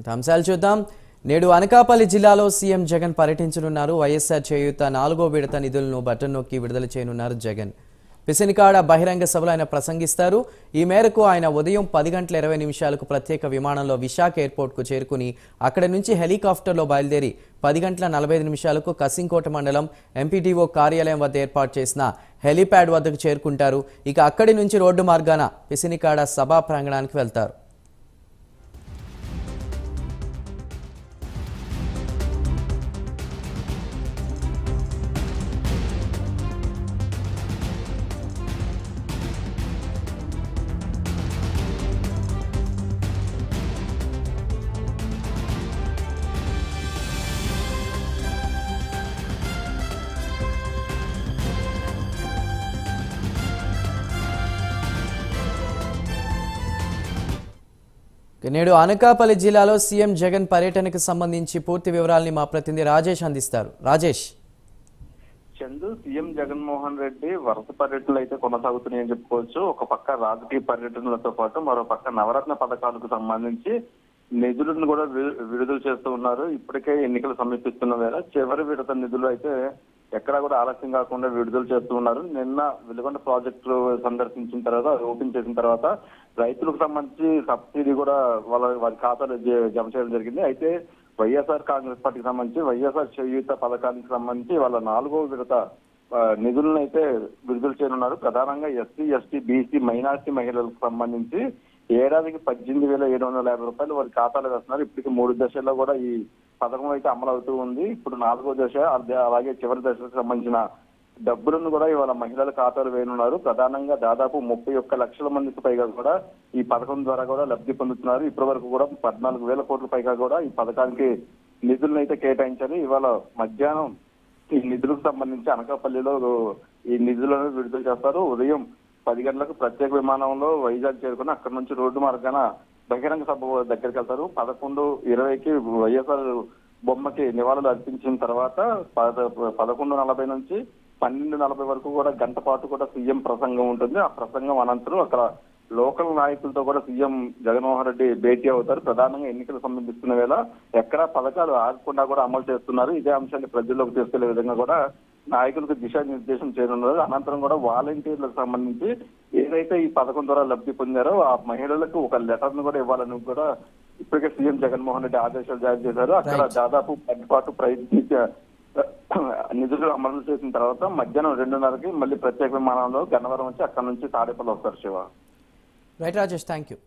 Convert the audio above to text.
ఇక అంశాలు చూద్దాం. నేడు అనకాపల్లి జిల్లాలో సీఎం జగన్ పర్యటించనున్నారు. వైఎస్ఆర్ చేయూత 4వ విడత నిధులను బటన్ నొక్కి విడుదల చేయనున్నారు జగన్. పిసినికాడ బహిరంగ సభలో ఆయన ప్రసంగిస్తారు. ఈ మేరకు ఆయన ఉదయం 10:20 ప్రత్యేక విమానంలో విశాఖ ఎయిర్పోర్ట్కు చేరుకుని అక్కడి నుంచి హెలికాప్టర్లో బయలుదేరి 10:45 కసింకోట మండలం ఎంపీడీఓ కార్యాలయం వద్ద ఏర్పాటు చేసిన హెలీప్యాడ్ వద్దకు చేరుకుంటారు. ఇక అక్కడి నుంచి రోడ్డు మార్గాన పిసినికాడ సభా ప్రాంగణానికి వెళ్తారు. నేడు అనకాపల్లి జిల్లాలో సీఎం జగన్ పర్యటనకు సంబంధించి పూర్తి వివరాలని మా ప్రతినిధి రాజేష్ అందిస్తారు. రాజేష్. చందు, సీఎం జగన్మోహన్ రెడ్డి వరుస పర్యటనలు అయితే కొనసాగుతున్నాయని చెప్పుకోవచ్చు. ఒక పక్క రాజకీయ పర్యటనలతో పాటు మరో పక్క నవరత్న పథకాలకు సంబంధించి నిధులను కూడా విడుదల చేస్తూ ఉన్నారు. ఇప్పటికే ఎన్నికలు సమీపిస్తున్న వేళ చివరి విడత నిధులు అయితే ఎక్కడా కూడా ఆలస్యం కాకుండా విడుదల చేస్తూ ఉన్నారు. నిన్న వెలుగొండ ప్రాజెక్టు సందర్శించిన తర్వాత ఓపెన్ చేసిన తర్వాత రైతులకు సంబంధించి సబ్సిడీ కూడా వారి ఖాతాలో జమ చేయడం జరిగింది. అయితే వైఎస్ఆర్ కాంగ్రెస్ పార్టీకి సంబంధించి వైఎస్ఆర్ చేయూత పథకానికి సంబంధించి వాళ్ళ 4వ విడత నిధులను అయితే విడుదల చేయనున్నారు. ప్రధానంగా ఎస్సీ, ఎస్టీ, బీసీ, మైనారిటీ మహిళలకు సంబంధించి ఏడాదికి 18,750 రూపాయలు వారి ఖాతాలో వేస్తున్నారు. ఇప్పటికి 3 దశల్లో కూడా ఈ పథకం అయితే అమలు అవుతూ ఉంది. ఇప్పుడు 4వ దశ, అలాగే చివరి దశకు సంబంధించిన డబ్బులను కూడా ఇవాళ మహిళల ఖాతాలు వేయనున్నారు. ప్రధానంగా దాదాపు 31 లక్షల మందికి పైగా కూడా ఈ పథకం ద్వారా కూడా లబ్ధి పొందుతున్నారు. ఇప్పటి వరకు కూడా 14,000 కోట్ల పైగా కూడా ఈ పథకానికి నిధులను అయితే కేటాయించారు. ఇవాళ మధ్యాహ్నం ఈ నిధులకు సంబంధించి అనకాపల్లిలో ఈ నిధులను విడుదల చేస్తారు. ఉదయం 10 గంటలకు ప్రత్యేక విమానంలో వైజాగ్ చేరుకుని అక్కడి నుంచి రోడ్డు మార్గాన బహిరంగ సభ దగ్గరికి వెళ్తారు. 11:20కి వైఎస్ఆర్ బొమ్మకి నివాళులు అర్పించిన తర్వాత 11:40 నుంచి 12:40 వరకు కూడా గంట పాటు కూడా సీఎం ప్రసంగం ఉంటుంది. ఆ ప్రసంగం అనంతరం అక్కడ లోకల్ నాయకులతో కూడా సీఎం జగన్మోహన్ రెడ్డి భేటీ అవుతారు. ప్రధానంగా ఎన్నికలు సంబంధిస్తున్న వేళ ఎక్కడా పథకాలు ఆగకుండా కూడా అమలు చేస్తున్నారు. ఇదే అంశాన్ని ప్రజల్లోకి తీసుకెళ్లే విధంగా కూడా నాయకులకు దిశానిర్దేశం చేయనున్నారు. అనంతరం కూడా వాలంటీర్లకు సంబంధించి ఏదైతే ఈ పథకం ద్వారా లబ్ధి పొందారో ఆ మహిళలకు ఒక లెటర్ ను కూడా ఇవ్వాలని కూడా ఇప్పటికే సీఎం జగన్మోహన్ రెడ్డి ఆదేశాలు జారీ చేశారు. అక్కడ దాదాపు 10 పాటు ప్రయత్నించే నిధులు అమలు చేసిన తర్వాత మధ్యాహ్నం 2:30కి మళ్ళీ ప్రత్యేక విమానంలో గన్నవరం వచ్చి అక్కడ నుంచి తాడేపల్లి వస్తారు. Shiva. Right Rajesh, thank you.